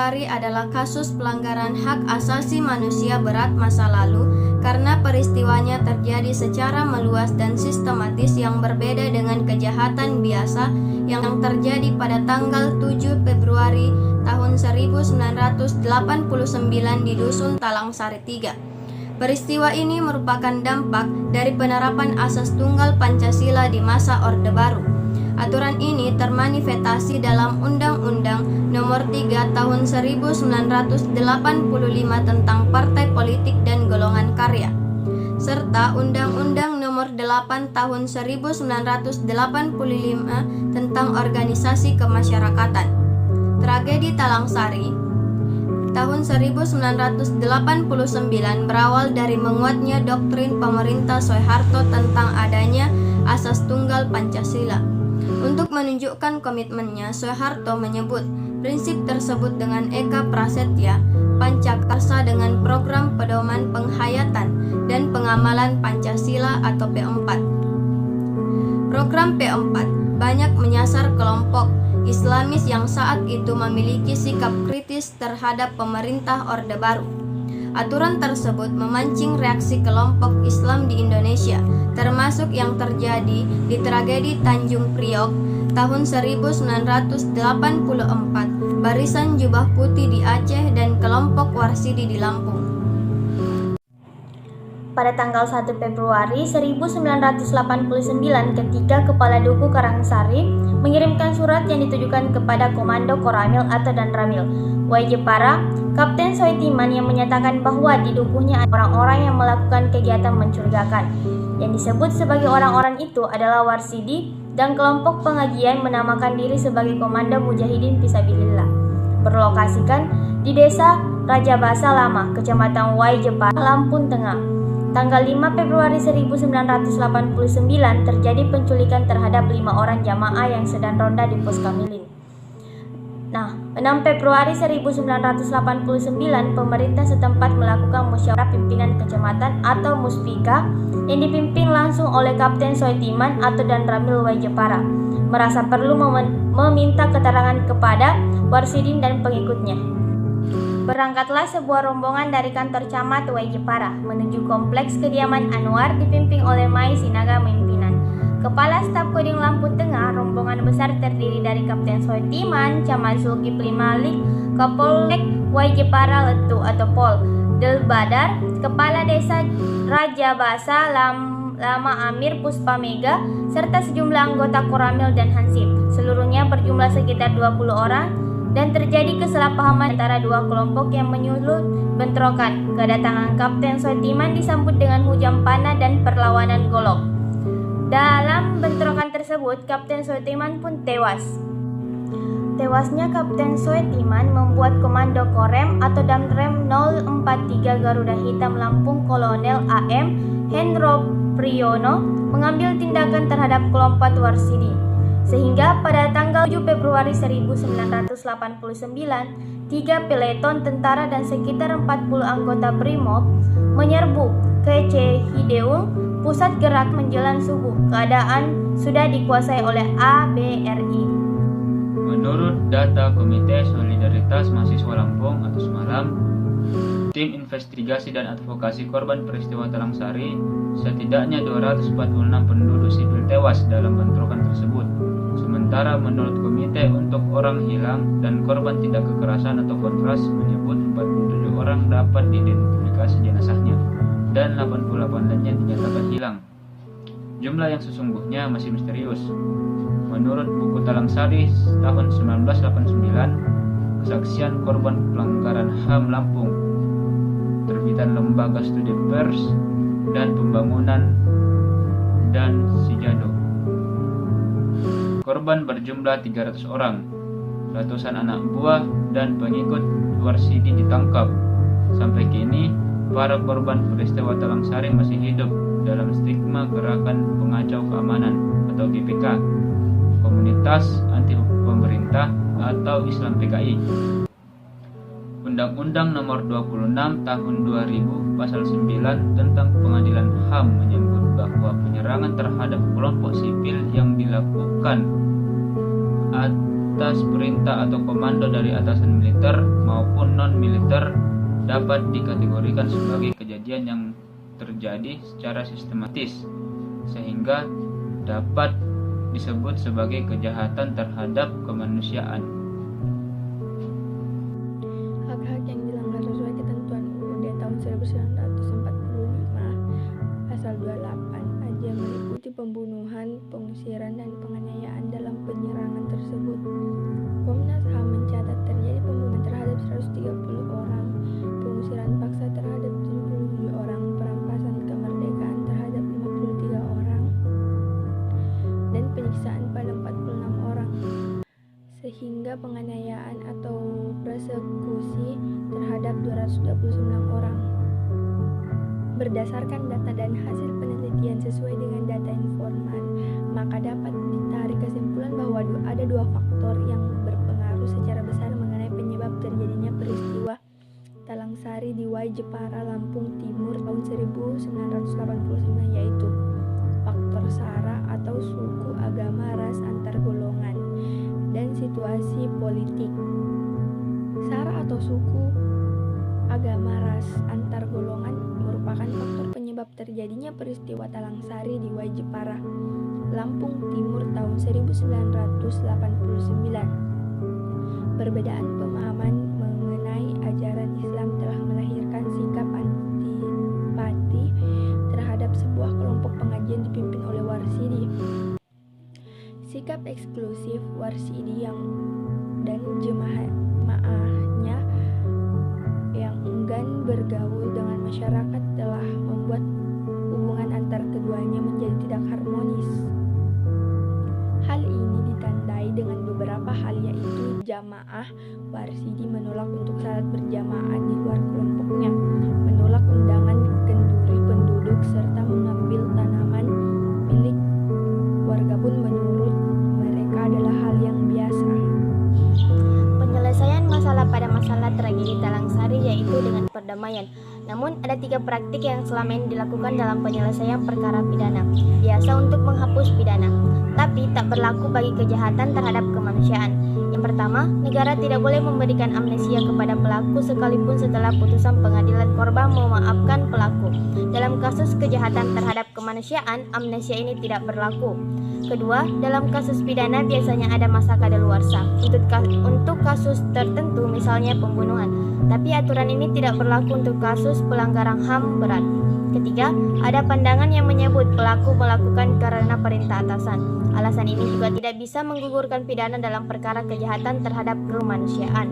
Februari adalah kasus pelanggaran hak asasi manusia berat masa lalu karena peristiwanya terjadi secara meluas dan sistematis yang berbeda dengan kejahatan biasa yang terjadi pada tanggal 7 Februari tahun 1989 di Dusun Talangsari 3. Peristiwa ini merupakan dampak dari penerapan asas tunggal Pancasila di masa Orde Baru. Aturan ini termanifestasi dalam Undang-Undang Nomor 3 Tahun 1985 tentang Partai Politik dan Golongan Karya, serta Undang-Undang Nomor 8 Tahun 1985 tentang Organisasi Kemasyarakatan. Tragedi Talangsari tahun 1989 berawal dari menguatnya doktrin pemerintah Soeharto tentang adanya asas tunggal Pancasila. Untuk menunjukkan komitmennya, Soeharto menyebut prinsip tersebut dengan Eka Prasetya Pancakarsa dengan program pedoman penghayatan dan pengamalan Pancasila atau P4. Program P4 banyak menyasar kelompok Islamis yang saat itu memiliki sikap kritis terhadap pemerintah Orde Baru. Aturan tersebut memancing reaksi kelompok Islam di Indonesia, termasuk yang terjadi di tragedi Tanjung Priok tahun 1984, Barisan Jubah Putih di Aceh, dan kelompok Warsidi di Lampung. Pada tanggal 1 Februari 1989 ketika Kepala Duku Karangsari mengirimkan surat yang ditujukan kepada Komando Koramil atau Danramil Y. Jepara, Kapten Soetiman, yang menyatakan bahwa di dukuhnya ada orang-orang yang melakukan kegiatan mencurigakan. Yang disebut sebagai orang-orang itu adalah Warsidi dan kelompok pengajian menamakan diri sebagai Komando Mujahidin Fisabilillah. Berlokasikan di Desa Rajabasa Lama, Kecamatan Y. Jepara, Lampung Tengah. Tanggal 5 Februari 1989 terjadi penculikan terhadap 5 orang jamaah yang sedang ronda di pos Kamilin. 6 Februari 1989 pemerintah setempat melakukan musyawarah pimpinan kecamatan atau Muspika yang dipimpin langsung oleh Kapten Soetiman atau Danramil Y. Jepara, merasa perlu meminta keterangan kepada Warsidin dan pengikutnya. Berangkatlah sebuah rombongan dari kantor camat Y. Jepara menuju kompleks kediaman Anwar dipimpin oleh Mai Sinaga pimpinan. Kepala Staf Kodim Lampung Tengah, rombongan besar terdiri dari Kapten Soetiman, Camat Zulkifli Malik, Kapolsek Y. Jepara Letu atau Pol Del Badar, Kepala Desa Rajabasa Lama Amir Puspamega, serta sejumlah anggota Koramil dan Hansip. Seluruhnya berjumlah sekitar 20 orang. Dan terjadi kesalahpahaman antara dua kelompok yang menyulut bentrokan. Kedatangan Kapten Soetiman disambut dengan hujan panah dan perlawanan golok. Dalam bentrokan tersebut, Kapten Soetiman pun tewas. Tewasnya Kapten Soetiman membuat Komando Korem atau Damrem 043 Garuda Hitam Lampung Kolonel AM Hendro Priyono mengambil tindakan terhadap kelompok Warsidi. Sehingga pada tanggal 7 Februari 1989, 3 peleton tentara dan sekitar 40 anggota Brimob menyerbu ke Cihideung, pusat gerak menjelang subuh. Keadaan sudah dikuasai oleh ABRI. Menurut data Komite Solidaritas Mahasiswa Lampung atau Semalam, tim investigasi dan advokasi korban peristiwa Talangsari, setidaknya 246 penduduk sipil tewas dalam bentrokan tersebut. Sementara menurut Komite untuk Orang Hilang dan Korban Tindak Kekerasan atau Kontras menyebut 47 orang dapat diidentifikasi jenazahnya dan 88 lainnya dinyatakan hilang. Jumlah yang sesungguhnya masih misterius. Menurut buku Talangsari tahun 1989, kesaksian korban pelanggaran HAM Lampung, terbitan Lembaga Studi Pers dan Pembangunan dan Sijado. Korban berjumlah 300 orang. Ratusan anak buah dan pengikut Warsidi ditangkap. Sampai kini, para korban peristiwa Talangsari masih hidup dalam stigma Gerakan Pengacau Keamanan atau GPK, Komunitas Anti Pemerintah atau Islam PKI. Undang-Undang Nomor 26 Tahun 2000 Pasal 9 tentang Pengadilan HAM menyebut bahwa penyerangan terhadap kelompok sipil yang dilakukan atas perintah atau komando dari atasan militer maupun non-militer dapat dikategorikan sebagai kejadian yang terjadi secara sistematis, sehingga dapat disebut sebagai kejahatan terhadap kemanusiaan. Hak-hak yang dilanggar sesuai ketentuan UUD tahun 1945 pasal 28 aja meliputi pembunuhan, pengusiran, dan penganiayaan dalam penyerangan tersebut. Komnas HAM mencatat terjadi pembunuhan terhadap 130 orang, pengusiran paksa terhadap 77 orang, perampasan kemerdekaan terhadap 53 orang, dan penyiksaan pada 46 orang, sehingga penganiayaan atau persekusi terhadap 229 orang. Berdasarkan data dan hasil penelitian sesuai dengan data informan, maka dapat ditarik kesimpulan bahwa ada dua faktor yang berpengaruh secara besar mengenai penyebab terjadinya peristiwa Talangsari di Wai Jepara, Lampung Timur tahun 1989, yaitu faktor SARA atau suku, agama, ras, antar golongan, dan situasi politik. SARA atau suku, agama, ras, antar golongan merupakan faktor penyebab terjadinya peristiwa Talangsari di Wai Jepara, Lampung Timur tahun 1989. Perbedaan pemahaman mengenai ajaran Islam telah melahirkan sikap antipati terhadap sebuah kelompok pengajian dipimpin oleh Warsidi. Sikap eksklusif Warsidi dan jemaahnya yang enggan bergaul dengan masyarakat telah membuat hubungan antar keduanya menjadi tidak harmonis. Hal ini ditandai dengan beberapa hal, yaitu jamaah Warsidi menolak untuk salat berjamaah di luar kelompoknya, menolak undangan kenduri penduduk, serta mengambil tanaman milik warga pun menurut mereka adalah hal yang biasa. Penyelesaian masalah pada masalah tragedi Talangsari yaitu dengan perdamaian. Namun ada 3 praktik yang selama ini dilakukan dalam penyelesaian perkara pidana. Biasa untuk menghapus pidana, tapi tak berlaku bagi kejahatan terhadap kemanusiaan. Yang pertama, negara tidak boleh memberikan amnesia kepada pelaku sekalipun setelah putusan pengadilan korban memaafkan pelaku. Dalam kasus kejahatan terhadap kemanusiaan, amnesia ini tidak berlaku. Kedua, dalam kasus pidana biasanya ada masa kadaluarsa untuk kasus tertentu, misalnya pembunuhan. Tapi aturan ini tidak berlaku untuk kasus pelanggaran HAM berat. Ketiga, ada pandangan yang menyebut pelaku melakukan karena perintah atasan. Alasan ini juga tidak bisa menggugurkan pidana dalam perkara kejahatan terhadap kemanusiaan.